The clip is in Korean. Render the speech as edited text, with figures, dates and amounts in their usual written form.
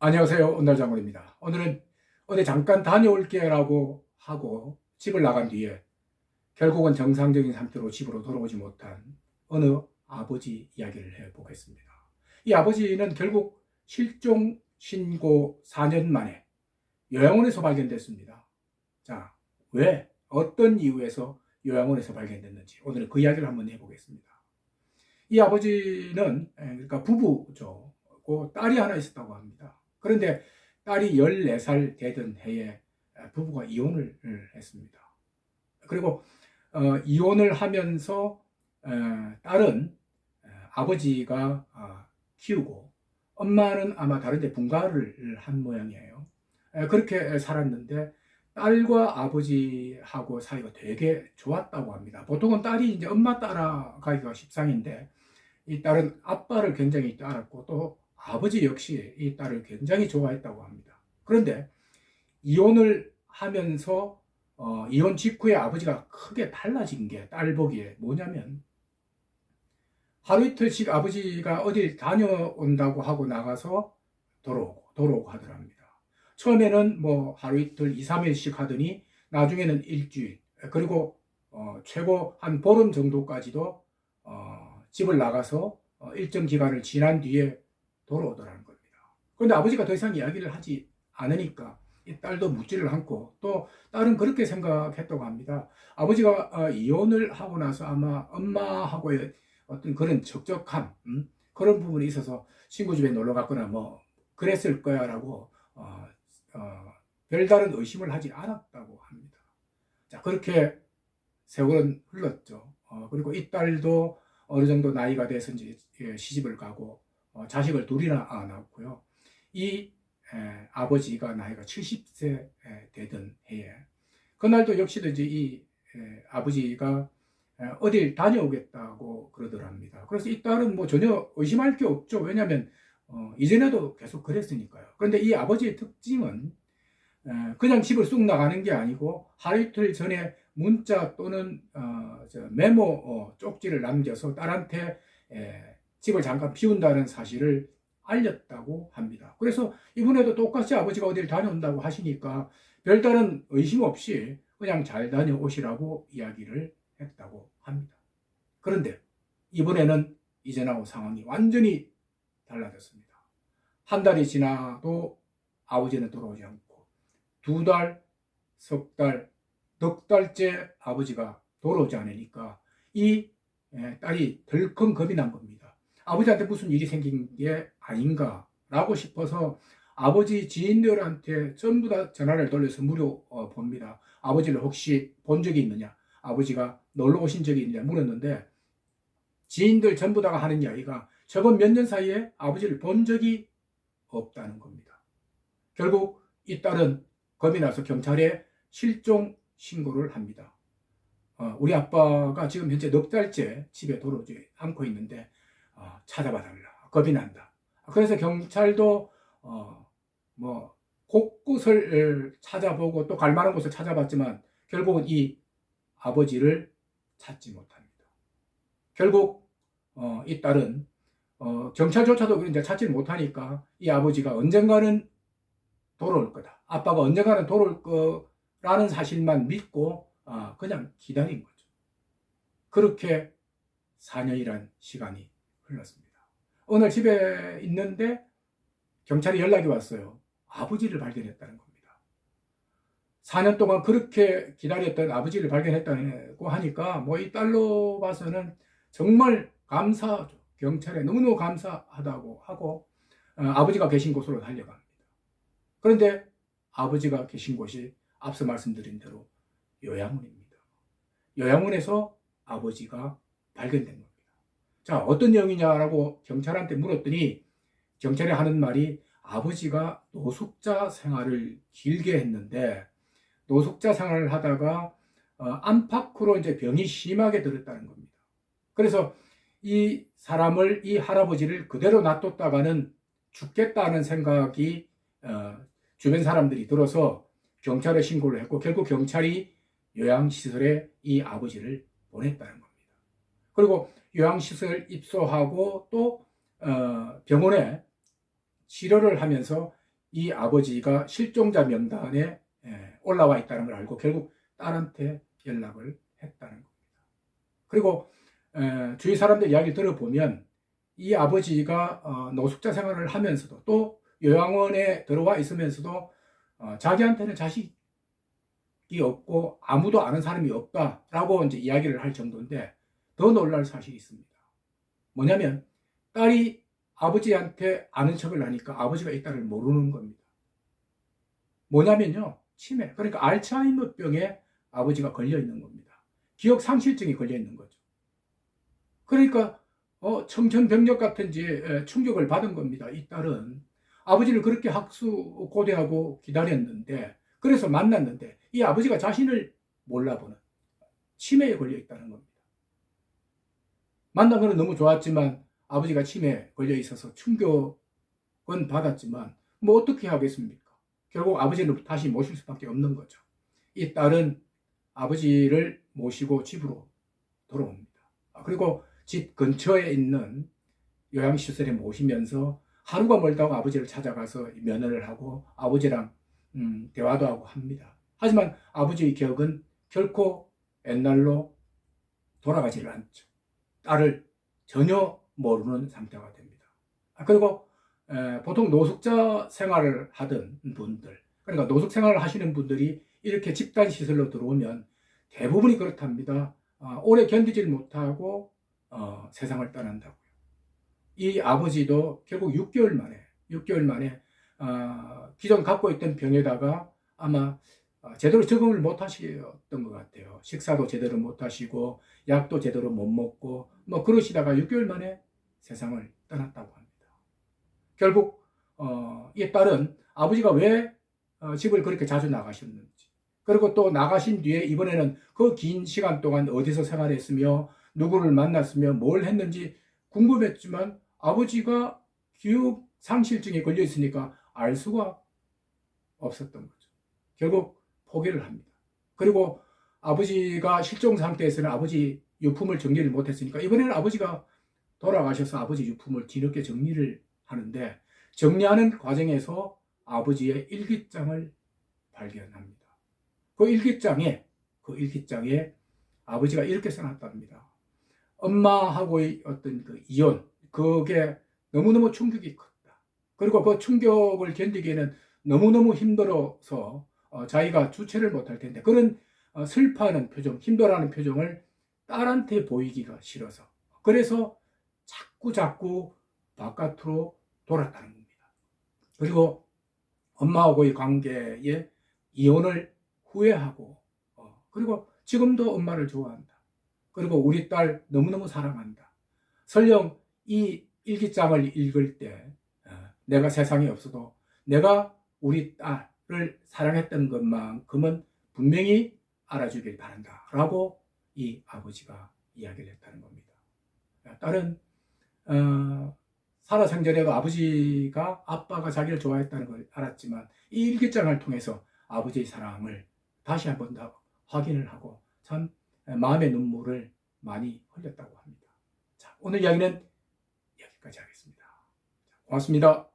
안녕하세요. 온달장군입니다. 오늘은 어디 잠깐 다녀올게라고 하고 집을 나간 뒤에 결국은 정상적인 상태로 집으로 돌아오지 못한 어느 아버지 이야기를 해보겠습니다. 이 아버지는 결국 실종 신고 4년 만에 요양원에서 발견됐습니다. 자, 왜? 어떤 이유에서 요양원에서 발견됐는지 오늘은 그 이야기를 한번 해보겠습니다. 이 아버지는 그러니까 부부죠. 그 딸이 하나 있었다고 합니다. 그런데 딸이 14살 되던 해에 부부가 이혼을 했습니다. 그리고 이혼을 하면서 딸은 아버지가 키우고 엄마는 아마 다른 데 분가를 한 모양이에요. 그렇게 살았는데 딸과 아버지하고 사이가 되게 좋았다고 합니다. 보통은 딸이 이제 엄마 따라가기가 십상인데 이 딸은 아빠를 굉장히 따랐고 또 아버지 역시 이 딸을 굉장히 좋아했다고 합니다. 그런데 이혼을 하면서 이혼 직후에 아버지가 크게 달라진 게 딸 보기에 뭐냐면 하루 이틀씩 아버지가 어딜 다녀온다고 하고 나가서 돌아오고 하더랍니다. 처음에는 뭐 하루 이틀 2, 3일씩 하더니 나중에는 일주일 그리고 최고 한 보름 정도까지도 집을 나가서 일정 기간을 지난 뒤에 돌아오더라는 겁니다. 그런데 아버지가 더 이상 이야기를 하지 않으니까 이 딸도 묻지를 않고 또 딸은 그렇게 생각했다고 합니다. 아버지가 이혼을 하고 나서 아마 엄마하고의 어떤 그런 적적함 그런 부분이 있어서 친구 집에 놀러 갔거나 뭐 그랬을 거야라고 별다른 의심을 하지 않았다고 합니다. 자, 그렇게 세월은 흘렀죠. 그리고 이 딸도 어느 정도 나이가 돼서 이제 시집을 가고 자식을 둘이나 낳았고요. 이 아버지가 나이가 70세 되던 해에 그날도 역시도 이제 이 아버지가 어딜 다녀오겠다고 그러더랍니다. 그래서 이 딸은 뭐 전혀 의심할 게 없죠. 왜냐하면 이전에도 계속 그랬으니까요. 그런데 이 아버지의 특징은 그냥 집을 쑥 나가는 게 아니고 하루 이틀 전에 문자 또는 메모 쪽지를 남겨서 딸한테 집을 잠깐 비운다는 사실을 알렸다고 합니다. 그래서 이번에도 똑같이 아버지가 어디를 다녀온다고 하시니까 별다른 의심 없이 그냥 잘 다녀오시라고 이야기를 했다고 합니다. 그런데 이번에는 이전하고 상황이 완전히 달라졌습니다. 한 달이 지나도 아버지는 돌아오지 않고 2달, 석 달, 넉 달째 아버지가 돌아오지 않으니까 이 딸이 덜컹 겁이 난 겁니다. 아버지한테 무슨 일이 생긴 게 아닌가라고 싶어서 아버지 지인들한테 전부 다 전화를 돌려서 물어봅니다. 아버지를 혹시 본 적이 있느냐? 아버지가 놀러 오신 적이 있느냐 물었는데 지인들 전부 다가 하는 이야기가 저번 몇 년 사이에 아버지를 본 적이 없다는 겁니다. 결국 이 딸은 겁이 나서 경찰에 실종 신고를 합니다. 우리 아빠가 지금 현재 넉 달째 집에 돌아오지 않고 있는데 찾아봐 달라. 겁이 난다. 그래서 경찰도 뭐 곳곳을 찾아보고 또 갈 만한 곳을 찾아봤지만 결국은 이 아버지를 찾지 못합니다. 결국 이 딸은 경찰조차도 이제 찾지 못하니까 이 아버지가 언젠가는 돌아올 거다. 아빠가 언젠가는 돌아올 거라는 사실만 믿고 그냥 기다린 거죠. 그렇게 4년이란 시간이 흘렀습니다. 오늘 집에 있는데 경찰이 연락이 왔어요. 아버지를 발견했다는 겁니다. 4년 동안 그렇게 기다렸던 아버지를 발견했다고 하니까 뭐 이 딸로 봐서는 정말 감사하죠. 경찰에 너무너무 감사하다고 하고 아버지가 계신 곳으로 달려갑니다. 그런데 아버지가 계신 곳이 앞서 말씀드린 대로 요양원입니다. 요양원에서 아버지가 발견된 겁니다. 자, 어떤 내용이냐라고 경찰한테 물었더니 경찰이 하는 말이 아버지가 노숙자 생활을 길게 했는데 노숙자 생활을 하다가 안팎으로 이제 병이 심하게 들었다는 겁니다. 그래서 이 사람을 이 할아버지를 그대로 놔뒀다가는 죽겠다는 생각이 주변 사람들이 들어서 경찰에 신고를 했고 결국 경찰이 요양시설에 이 아버지를 보냈다는 겁니다. 그리고 요양시설 입소하고 또 병원에 치료를 하면서 이 아버지가 실종자 명단에 올라와 있다는 걸 알고 결국 딸한테 연락을 했다는 겁니다. 그리고 주위 사람들 이야기를 들어보면 이 아버지가 노숙자 생활을 하면서도 또 요양원에 들어와 있으면서도 자기한테는 자식이 없고 아무도 아는 사람이 없다라고 이제 이야기를 할 정도인데, 더 놀랄 사실이 있습니다. 뭐냐면 딸이 아버지한테 아는 척을 하니까 아버지가 이 딸을 모르는 겁니다. 뭐냐면요, 치매, 그러니까 알츠하이머병에 아버지가 걸려 있는 겁니다. 기억 상실증이 걸려 있는 거죠. 그러니까 청천벽력 같은 충격을 받은 겁니다. 이 딸은 아버지를 그렇게 학수고대하고 기다렸는데, 그래서 만났는데 이 아버지가 자신을 몰라보는 치매에 걸려 있다는 겁니다. 만난 거는 너무 좋았지만 아버지가 치매에 걸려 있어서 충격은 받았지만 뭐 어떻게 하겠습니까? 결국 아버지를 다시 모실 수밖에 없는 거죠. 이 딸은 아버지를 모시고 집으로 돌아옵니다. 그리고 집 근처에 있는 요양시설에 모시면서 하루가 멀다고 아버지를 찾아가서 면회를 하고 아버지랑 대화도 하고 합니다. 하지만 아버지의 기억은 결코 옛날로 돌아가지를 않죠. 딸을 전혀 모르는 상태가 됩니다. 그리고 보통 노숙자 생활을 하던 분들, 그러니까 노숙 생활을 하시는 분들이 이렇게 집단시설로 들어오면 대부분이 그렇답니다. 오래 견디질 못하고 세상을 떠난다고요. 이 아버지도 결국 6개월 만에 기존 갖고 있던 병에다가 아마 제대로 적응을 못 하셨던 것 같아요. 식사도 제대로 못 하시고 약도 제대로 못 먹고 뭐 그러시다가 6개월 만에 세상을 떠났다고 합니다. 결국 이 딸은 아버지가 왜 집을 그렇게 자주 나가셨는지, 그리고 또 나가신 뒤에 이번에는 그 긴 시간 동안 어디서 생활했으며 누구를 만났으며 뭘 했는지 궁금했지만 아버지가 기억 상실증에 걸려 있으니까 알 수가 없었던 거죠. 결국 포기를 합니다. 그리고 아버지가 실종 상태에서는 아버지 유품을 정리를 못했으니까 이번에는 아버지가 돌아가셔서 아버지 유품을 뒤늦게 정리를 하는데, 정리하는 과정에서 아버지의 일기장을 발견합니다. 그 일기장에 아버지가 이렇게 써놨답니다. 엄마하고의 어떤 그 이혼, 그게 너무너무 충격이 컸다. 그리고 그 충격을 견디기에는 너무너무 힘들어서 자기가 주체를 못할 텐데, 그런 슬퍼하는 표정, 힘들어하는 표정을 딸한테 보이기가 싫어서 그래서 자꾸 바깥으로 돌았다는 겁니다. 그리고 엄마하고의 관계에 이혼을 후회하고 그리고 지금도 엄마를 좋아한다. 그리고 우리 딸 너무너무 사랑한다. 설령 이 일기장을 읽을 때 내가 세상에 없어도 내가 우리 딸을 사랑했던 것만큼은 분명히 알아주길 바란다 라고 이 아버지가 이야기를 했다는 겁니다. 딸은 살아생전에도 아빠가 자기를 좋아했다는 걸 알았지만 이 일기장을 통해서 아버지의 사랑을 다시 한 번 더 확인을 하고 참 마음의 눈물을 많이 흘렸다고 합니다. 자, 오늘 이야기는 여기까지 하겠습니다. 고맙습니다.